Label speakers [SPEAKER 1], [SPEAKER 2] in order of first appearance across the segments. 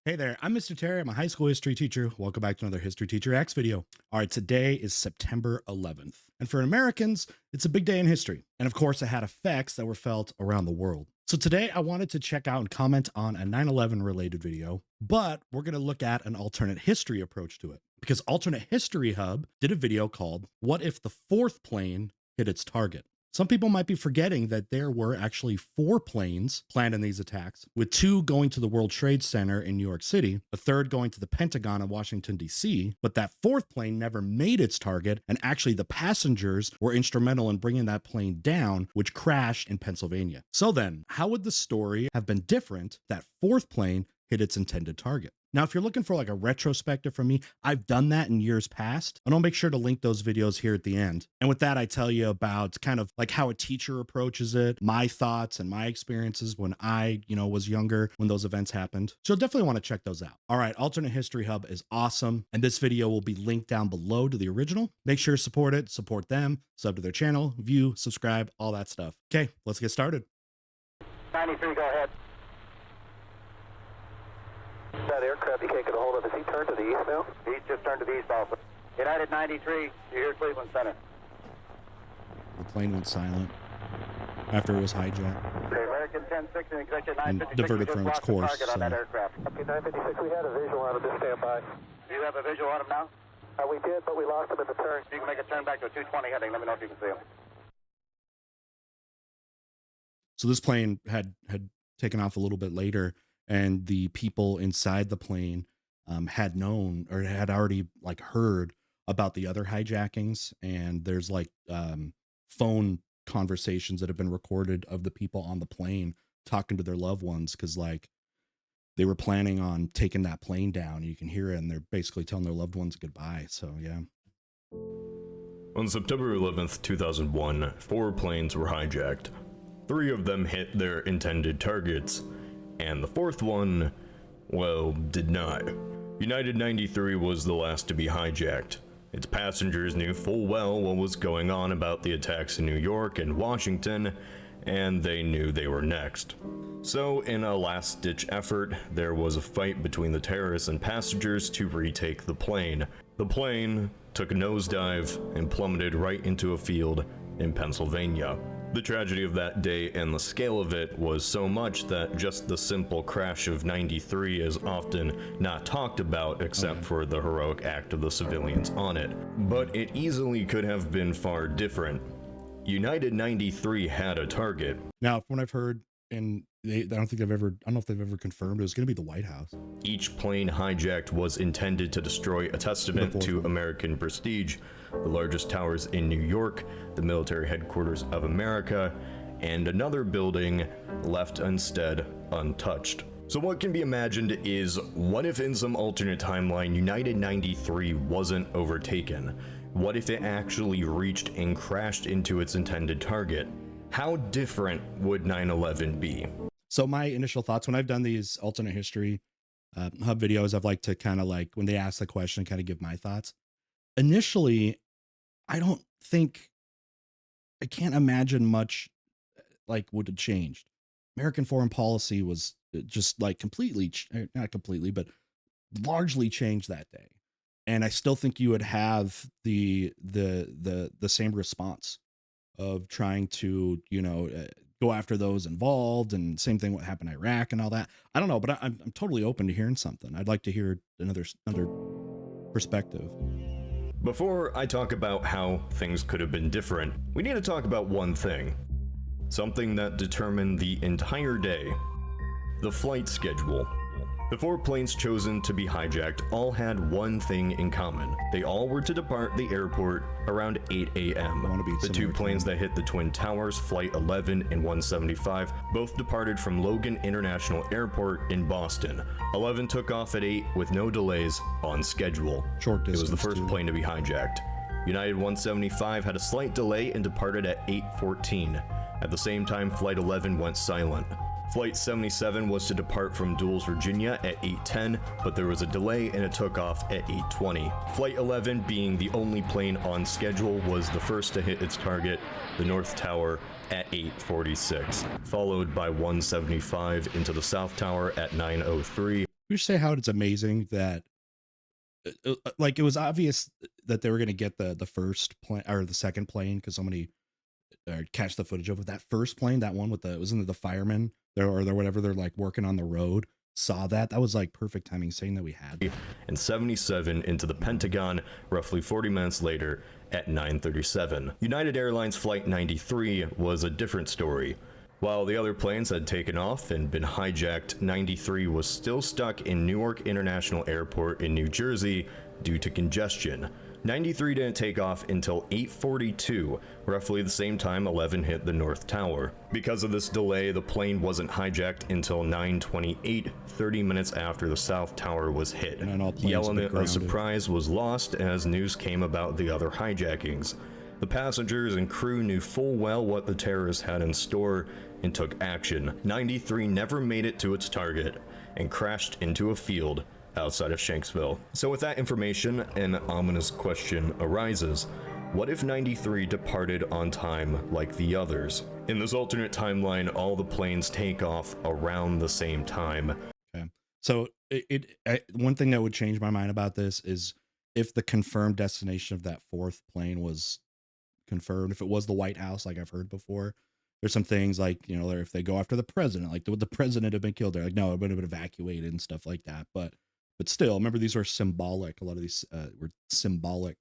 [SPEAKER 1] Hey there, I'm Mr. Terry. I'm a high school history teacher. Welcome back to another History Teacher X video. All right, today is September 11th. And for Americans, it's a big day in history. And of course, it had effects that were felt around the world. So today I wanted to check out and comment on a 9/11 related video, but we're going to look at an alternate history approach to it. Because Alternate History Hub did a video called, What If the Fourth Plane Hit Its Target? Some people might be forgetting that there were actually 4 planes planned in these attacks, with 2 going to the World Trade Center in New York City, a third going to the Pentagon in Washington, D.C., but that 4th plane never made its target, and actually the passengers were instrumental in bringing that plane down, which crashed in Pennsylvania. So then, how would the story have been different if that 4th plane hit its intended target? Now, if you're looking for like a retrospective from me, I've done that in years past, and I'll make sure to link those videos here at the end. And with that, I tell you about kind of like how a teacher approaches it, my thoughts and my experiences when I, was younger when those events happened. So you'll definitely want to check those out. All right, Alternate History Hub is awesome, and this video will be linked down below to the original. Make sure to support it, support them, sub to their channel, view, subscribe, all that stuff. Okay, let's get started.
[SPEAKER 2] 93, go ahead. That aircraft, you can't get a hold of. Has he turned to the east now? He's just turned to the east also. United 93, you're here at Cleveland Center.
[SPEAKER 1] The plane went silent after it was hijacked.
[SPEAKER 2] Okay, American 10-6 and executive 956.
[SPEAKER 1] Diverted from its course.
[SPEAKER 2] Target on that aircraft. Okay, 956, we had a visual on him. Just stand by. Do you have a visual on him now? We did, but we lost him at the turn. You can make a turn back to a 220 heading. Let me know if you can see him.
[SPEAKER 1] So this plane had taken off a little bit later, and the people inside the plane had known or had already like heard about the other hijackings. And there's like phone conversations that have been recorded of the people on the plane talking to their loved ones, because like they were planning on taking that plane down. You can hear it, and they're basically telling their loved ones goodbye. So yeah.
[SPEAKER 3] On September 11th, 2001, 4 planes were hijacked. 3 of them hit their intended targets, and the 4th one, well, did not. United 93 was the last to be hijacked. Its passengers knew full well what was going on about the attacks in New York and Washington, and they knew they were next. So, in a last-ditch effort, there was a fight between the terrorists and passengers to retake the plane. The plane took a nosedive and plummeted right into a field in Pennsylvania. The tragedy of that day and the scale of it was so much that just the simple crash of 93 is often not talked about except for the heroic act of the civilians on it. But it easily could have been far different. United 93 had a target.
[SPEAKER 1] Now, from what I've heard, and I don't know if they've ever confirmed, it was going to be the White House.
[SPEAKER 3] Each plane hijacked was intended to destroy a testament to American prestige, the largest towers in New York, the military headquarters of America, and another building left instead untouched. So what can be imagined is, what if in some alternate timeline United 93 wasn't overtaken? What if it actually reached and crashed into its intended target? How different would 9/11 be?
[SPEAKER 1] So my initial thoughts when I've done these alternate history hub videos, I've liked to kind of like, when they ask the question, kind of give my thoughts. Initially, I can't imagine much like would have changed. American foreign policy was just like not completely, but largely changed that day. And I still think you would have the same response of trying to, go after those involved, and same thing what happened in Iraq and all that. I don't know, but I'm totally open to hearing something. I'd like to hear another perspective.
[SPEAKER 3] Before I talk about how things could have been different, we need to talk about one thing. Something that determined the entire day: the flight schedule. The 4 planes chosen to be hijacked all had one thing in common. They all were to depart the airport around 8 a.m. The 2 planes that hit the Twin Towers, Flight 11 and 175, both departed from Logan International Airport in Boston. 11 took off at 8 with no delays, on schedule.
[SPEAKER 1] Short distance.
[SPEAKER 3] It was the first plane to be hijacked. United 175 had a slight delay and departed at 8:14. At the same time, Flight 11 went silent. Flight 77 was to depart from Dulles, Virginia at 8:10, but there was a delay and it took off at 8:20. Flight 11, being the only plane on schedule, was the first to hit its target, the North Tower, at 8:46, followed by 175 into the South Tower at 9:03,
[SPEAKER 1] We should say how it's amazing that like it was obvious that they were going to get the first plane or the second plane because somebody catch the footage of it. That first plane, that one with the wasn't it the firemen there or they're whatever they're like working on the road saw that was like perfect timing saying that we had
[SPEAKER 3] and 77 into the Pentagon roughly 40 minutes later at 9:37. United Airlines Flight 93 was a different story. While the other planes had taken off and been hijacked, 93 was still stuck in Newark International Airport in New Jersey due to congestion. 93 didn't take off until 8:42, roughly the same time 11 hit the North Tower. Because of this delay, the plane wasn't hijacked until 9:28, 30 minutes after the South Tower was hit. The element of surprise was lost as news came about the other hijackings. The passengers and crew knew full well what the terrorists had in store and took action. 93 never made it to its target and crashed into a field outside of Shanksville. So with that information, an ominous question arises. What if 93 departed on time like the others? In this alternate timeline, all the planes take off around the same time.
[SPEAKER 1] Okay. So one thing that would change my mind about this is if the confirmed destination of that fourth plane was confirmed, if it was the White House, like I've heard before. There's some things like, you know, if they go after the president, like would the president have been killed there? Like, no, it would have been evacuated and stuff like that. But still, remember, these are symbolic. A lot of these were symbolic,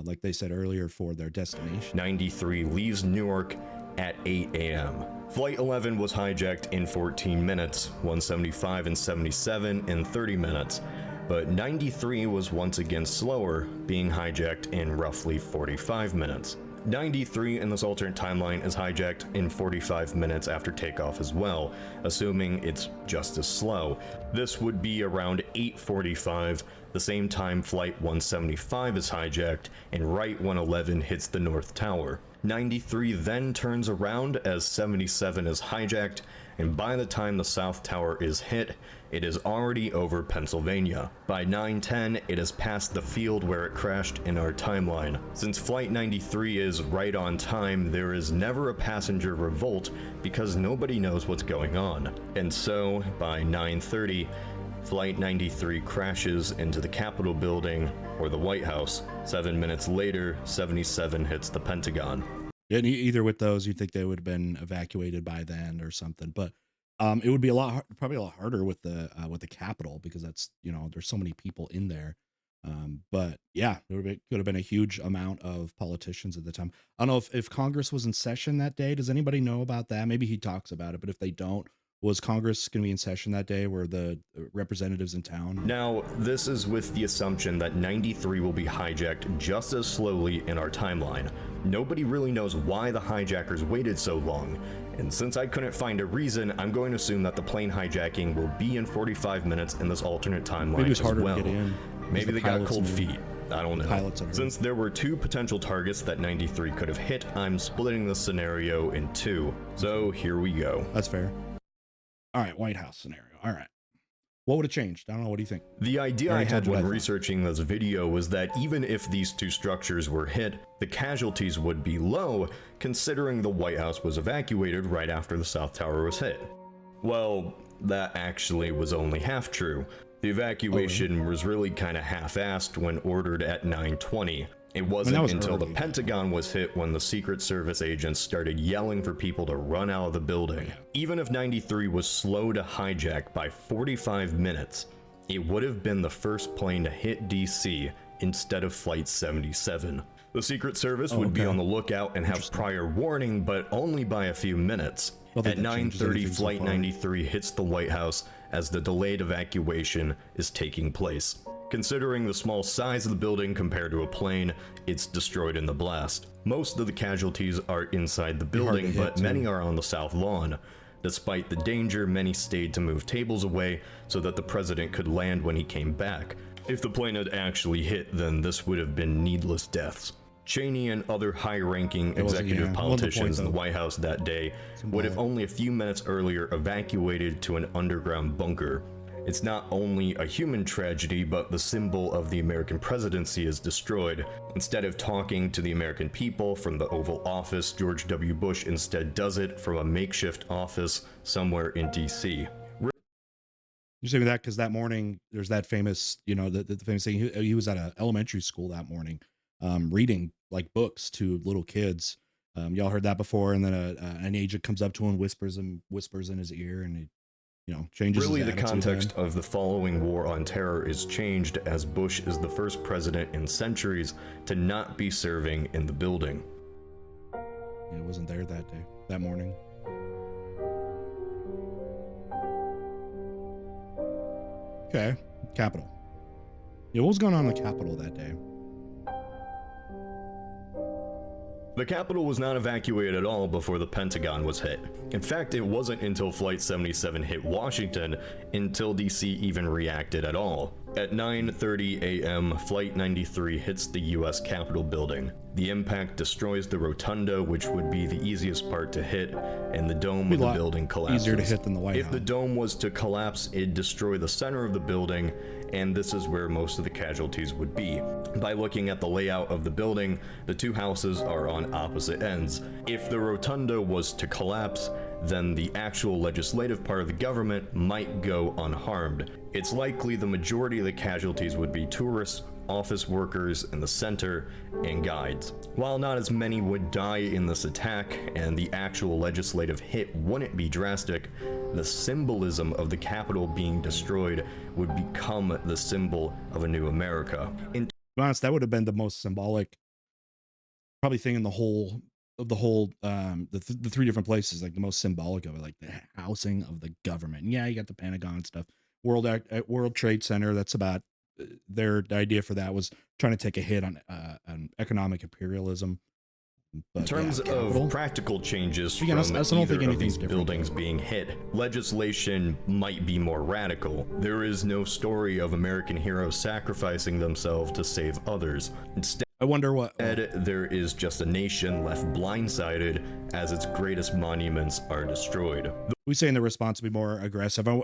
[SPEAKER 1] like they said earlier, for their destination.
[SPEAKER 3] 93 leaves Newark at 8 a.m. Flight 11 was hijacked in 14 minutes, 175 and 77 in 30 minutes. But 93 was once again slower, being hijacked in roughly 45 minutes. 93 in this alternate timeline is hijacked in 45 minutes after takeoff as well, assuming it's just as slow. This would be around 8:45, the same time Flight 175 is hijacked, and right when 11 hits the North Tower. 93 then turns around as 77 is hijacked, and by the time the South Tower is hit, it is already over Pennsylvania. By 9:10, it has passed the field where it crashed in our timeline. Since Flight 93 is right on time, there is never a passenger revolt because nobody knows what's going on. And so, by 9:30, Flight 93 crashes into the Capitol building, or the White House. 7 minutes later, 77 hits the Pentagon.
[SPEAKER 1] And either with those, you'd think they would have been evacuated by then or something. But it would be probably a lot harder with the Capitol because that's, you know, there's so many people in there. But yeah, there could have been a huge amount of politicians at the time. I don't know if Congress was in session that day. Does anybody know about that? Maybe he talks about it, but if they don't, was Congress going to be in session that day? Were the representatives in town?
[SPEAKER 3] Now, this is with the assumption that 93 will be hijacked just as slowly in our timeline. Nobody really knows why the hijackers waited so long, and since I couldn't find a reason, I'm going to assume that the plane hijacking will be in 45 minutes in this alternate timeline. Maybe
[SPEAKER 1] it's harder to get in.
[SPEAKER 3] Maybe they got cold feet. I don't know. Since there were two potential targets that 93 could have hit, I'm splitting the scenario in two. So here we go.
[SPEAKER 1] That's fair. All right, White House scenario. All right. What would have changed? I don't know. What do you think?
[SPEAKER 3] The idea I had when researching this video was that even if these two structures were hit, the casualties would be low, considering the White House was evacuated right after the South Tower was hit. Well, that actually was only half true. The evacuation was really kind of half-assed when ordered at 9:20. It wasn't until the Pentagon was hit when the Secret Service agents started yelling for people to run out of the building. Even if 93 was slow to hijack by 45 minutes, it would have been the first plane to hit DC instead of Flight 77. The Secret Service would be on the lookout and have prior warning, but only by a few minutes. At 9:30, Flight 93 hits the White House as the delayed evacuation is taking place. Considering the small size of the building compared to a plane, it's destroyed in the blast. Most of the casualties are inside the building, but many are on the south lawn. Despite the danger, many stayed to move tables away so that the president could land when he came back. If the plane had actually hit, then this would have been needless deaths. Cheney and other high-ranking executive politicians in the White House that day would have only a few minutes earlier evacuated to an underground bunker. It's not only a human tragedy, but the symbol of the American presidency is destroyed. Instead of talking to the American people from the Oval Office, George W. Bush instead does it from a makeshift office somewhere in DC.
[SPEAKER 1] You say that because that morning there's that famous, you know, the famous thing. He was at an elementary school that morning, reading like books to little kids. Y'all heard that before, and then an agent comes up to him, whispers in his ear, and he, you know, changes.
[SPEAKER 3] Really,
[SPEAKER 1] his
[SPEAKER 3] the
[SPEAKER 1] attitude
[SPEAKER 3] context
[SPEAKER 1] then.
[SPEAKER 3] of the following war on terror is changed as Bush is the first president in centuries to not be serving in the building.
[SPEAKER 1] It wasn't there that day, that morning. Okay, Capitol. Yeah, what was going on in the Capitol that day?
[SPEAKER 3] The Capitol was not evacuated at all before the Pentagon was hit. In fact, it wasn't until Flight 77 hit Washington until DC even reacted at all. At 9:30 a.m., Flight 93 hits the US Capitol building. The impact destroys the rotunda, which would be the easiest part to hit, and the dome of the building collapses.
[SPEAKER 1] Easier to hit than the White House.
[SPEAKER 3] If the dome was to collapse, it'd destroy the center of the building, and this is where most of the casualties would be. By looking at the layout of the building, the two houses are on opposite ends. If the rotunda was to collapse, then the actual legislative part of the government might go unharmed. It's likely the majority of the casualties would be tourists, office workers in the center, and guides. While not as many would die in this attack, and the actual legislative hit wouldn't be drastic, the symbolism of the Capitol being destroyed would become the symbol of a new America.
[SPEAKER 1] To be honest, that would have been the most symbolic probably thing in the whole the three different places, like the most symbolic of it, like the housing of the government. Yeah, you got the Pentagon and stuff. World Trade Center, that's about the idea for that was trying to take a hit on economic imperialism. But
[SPEAKER 3] in terms of practical changes from either of these buildings being hit, legislation might be more radical. There is no story of American heroes sacrificing themselves to save others. Instead,
[SPEAKER 1] I wonder what
[SPEAKER 3] there is just a nation left blindsided as its greatest monuments are destroyed.
[SPEAKER 1] We saying the response would be more aggressive. I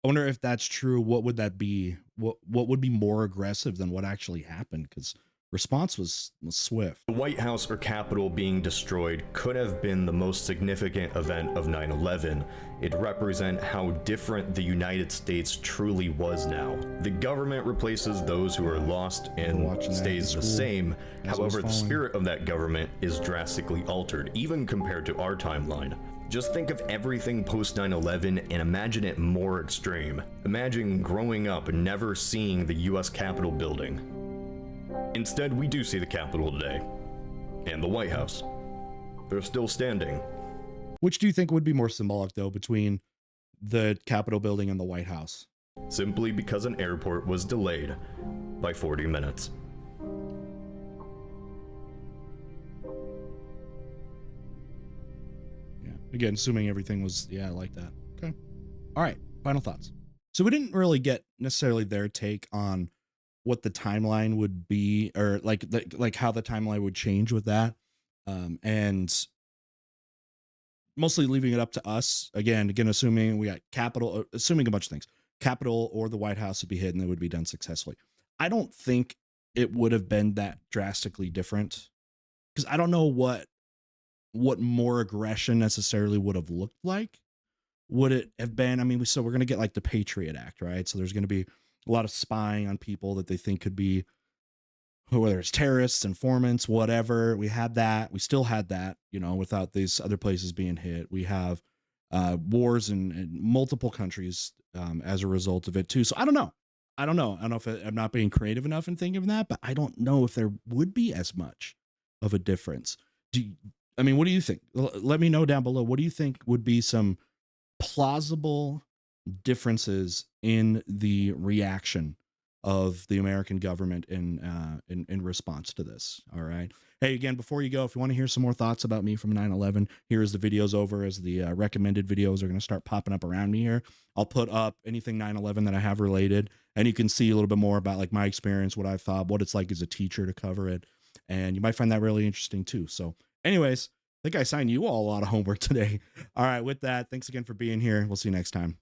[SPEAKER 1] wonder if that's true. What would that be? What would be more aggressive than what actually happened? Because response was swift.
[SPEAKER 3] The White House or Capitol being destroyed could have been the most significant event of 9/11. It represents how different the United States truly was now. The government replaces those who are lost and stays the same. However, the spirit of that government is drastically altered, even compared to our timeline. Just think of everything post 9/11 and imagine it more extreme. Imagine growing up and never seeing the US Capitol building. Instead, we do see the Capitol today, and the White House. They're still standing.
[SPEAKER 1] Which do you think would be more symbolic, though, between the Capitol building and the White House?
[SPEAKER 3] Simply because an airport was delayed by 40 minutes.
[SPEAKER 1] Yeah, again, assuming everything was, like that. Okay. All right, final thoughts. So we didn't really get necessarily their take on what the timeline would be, or like how the timeline would change with that, and mostly leaving it up to us again assuming we got Capitol, assuming a bunch of things, Capitol or the White House would be hit and it would be done successfully. I don't think it would have been that drastically different, because I don't know what more aggression necessarily would have looked like. Would it have been, I mean, so we're going to get like the Patriot Act, right? So there's going to be a lot of spying on people that they think could be, whether it's terrorists, informants, whatever. We had that. We still had that, without these other places being hit. We have wars in multiple countries as a result of it too. So I don't know. I don't know if I'm not being creative enough in thinking of that, but I don't know if there would be as much of a difference. What do you think? Let me know down below. What do you think would be some plausible differences in the reaction of the American government in response to this? All right. Hey, again, before you go, if you want to hear some more thoughts about me from 9/11, here's the videos over, as the recommended videos are going to start popping up around me here. I'll put up anything 9/11 that I have related, and you can see a little bit more about like my experience, what I thought, what it's like as a teacher to cover it. And you might find that really interesting too. So anyways, I think I assigned you all a lot of homework today. All right. With that, thanks again for being here. We'll see you next time.